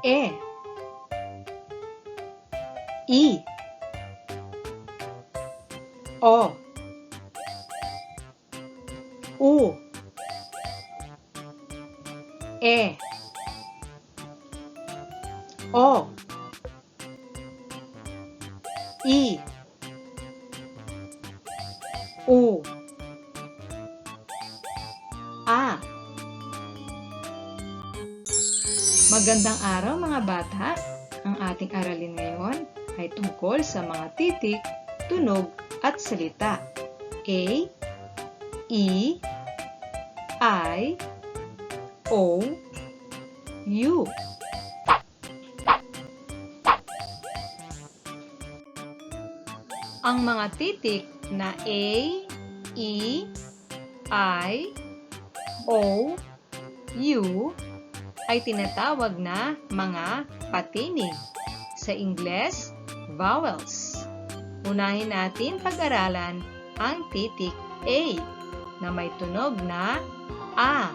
E, I, O, U, E, O, I, U, A. Magandang araw mga bata! Ang ating aralin ngayon ay tungkol sa mga titik, tunog at salita. A, E, I, O, U. Ang mga titik na A, E, I, O, U ay tinatawag na mga patinig. Sa Ingles, vowels. Unahin natin pag-aralan ang titik A na may tunog na A.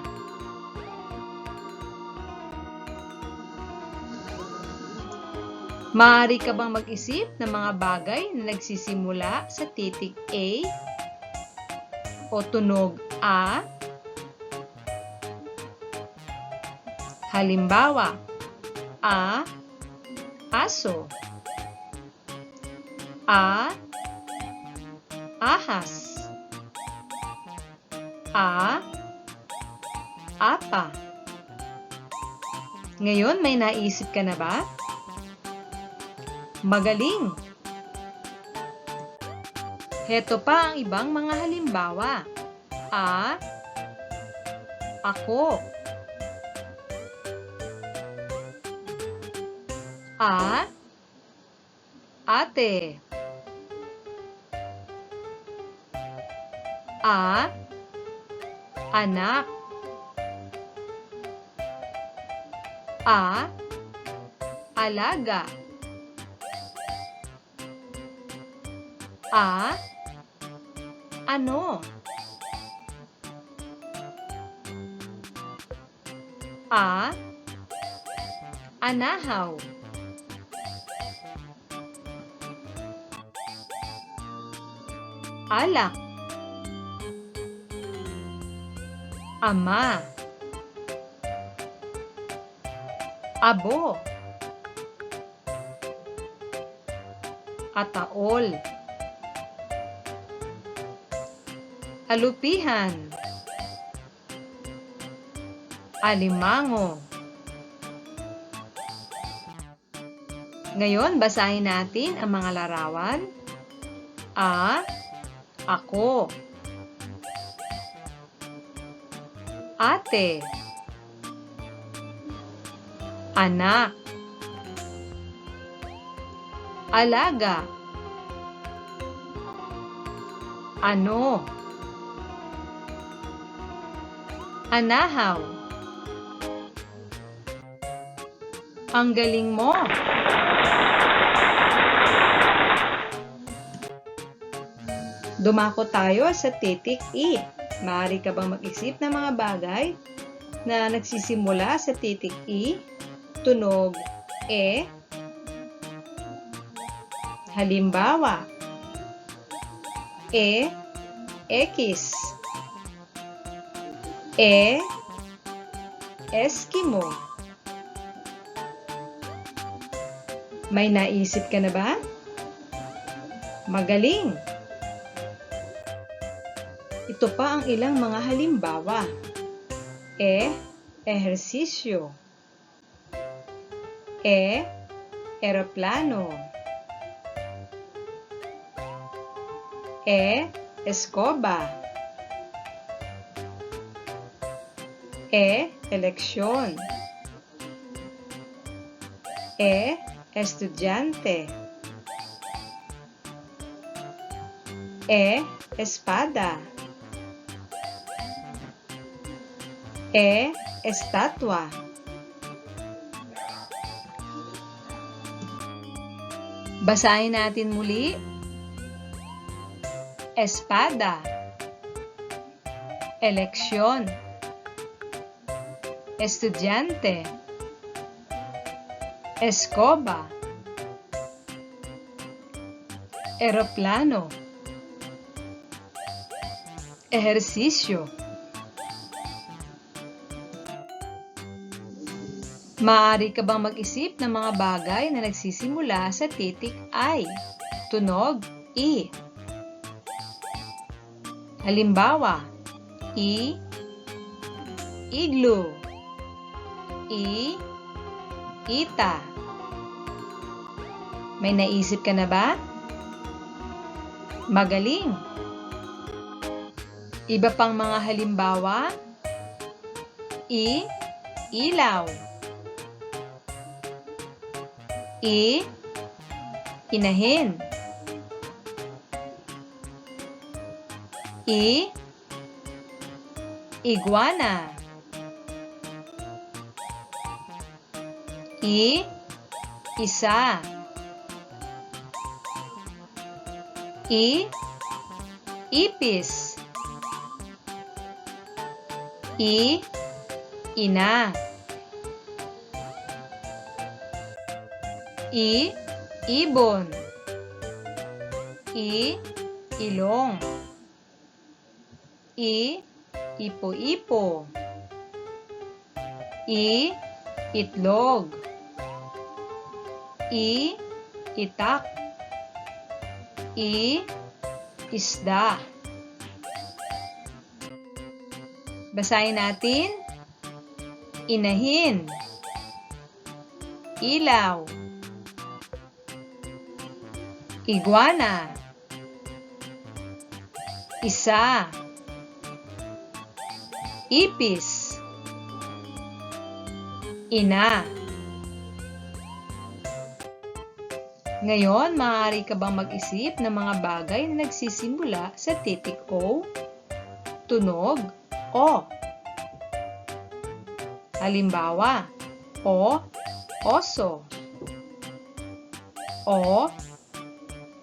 Maaari ka bang mag-isip ng mga bagay na nagsisimula sa titik A o tunog A? Halimbawa, A, aso. A, ahas. A, apa. Ngayon, may naisip ka na ba? Magaling! Heto pa ang ibang mga halimbawa. A, ako. A, ate. A, anak. A, alaga. A, ano. A, anahaw. Alak. Ama. Abo. Ataol. Alupihan. Alimango. Ngayon, basahin natin ang mga larawan. A, ako. Ate. Anak. Alaga. Ano. Anahaw. Ang galing mo! Dumako tayo sa titik E. Maaari ka bang mag-isip ng mga bagay na nagsisimula sa titik E? Tunog E. Halimbawa, E, X. E, Eskimo. May naisip ka na ba? Magaling! Ito pa ang ilang mga halimbawa. E, ehersisyo. E, eroplano. E, eskoba. E, eleksyon. E, estudyante. E, espada. E, estatwa. Basahin natin muli. Espada. Eleksyon. Estudyante. Escoba, eroplano, ehersisyo. Maaari ka bang mag-isip ng mga bagay na nagsisimula sa titik I? Tunog I. Halimbawa, igloo, ita. May naisip ka na ba? Magaling! Iba pang mga halimbawa, ilaw, inahin, iguana, isa, ipis, ina, ibon, ilong, ipo-ipo, itlog, itak, isda. Basahin natin. Inahin, ilaw, iguana, isa, ipis, ina. Ngayon, maaari ka bang mag-isip ng mga bagay na nagsisimula sa titik O? Tunog O. Halimbawa, oso,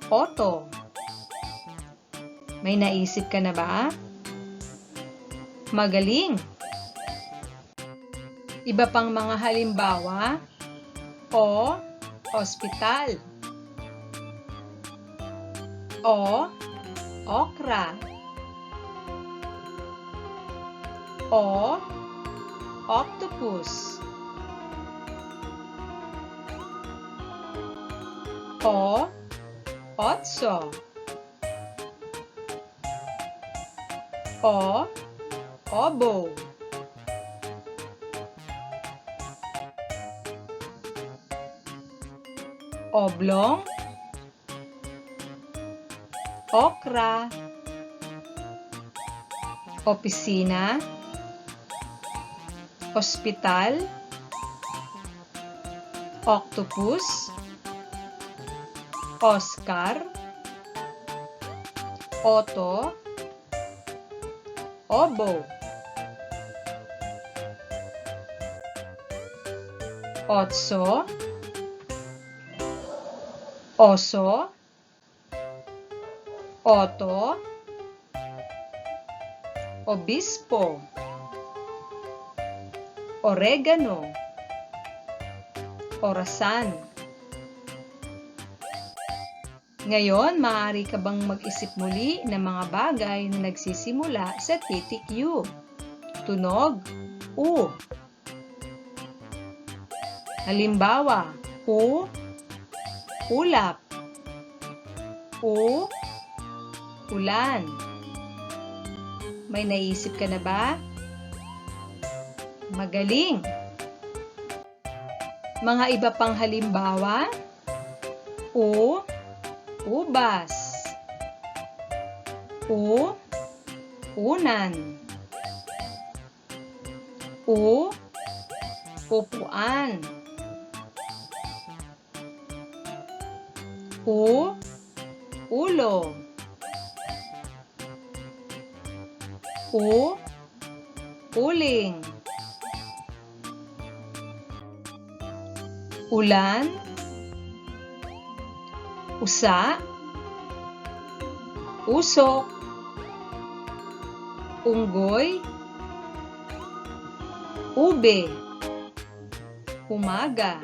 oto. May naisip ka na ba? Magaling! Iba pang mga halimbawa, ospital, okra, octopus, otso, oboe, oblong, okra, opisina, ospital, octopus, Oscar, Otto, oboe, otso, oso, oto, obispo, oregano, orasan. Ngayon, maaari ka bang mag-isip muli ng mga bagay na nagsisimula sa titik U? Tunog U. Halimbawa, ulap, ulan. May naisip ka na ba? Magaling! Mga iba pang halimbawa, ubas, unan, upuan, ulo, uling, ulan, usa, usok, unggoy, ube, umaga,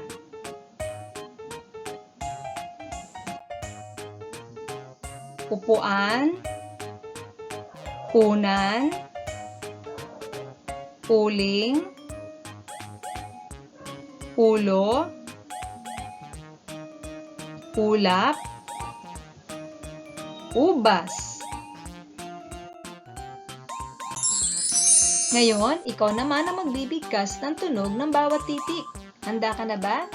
upuan, punan, uling, ulo, ulap, ubas. Ngayon, ikaw naman ang magbibigkas ng tunog ng bawat titik. Handa ka na ba?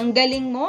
Ang galing mo!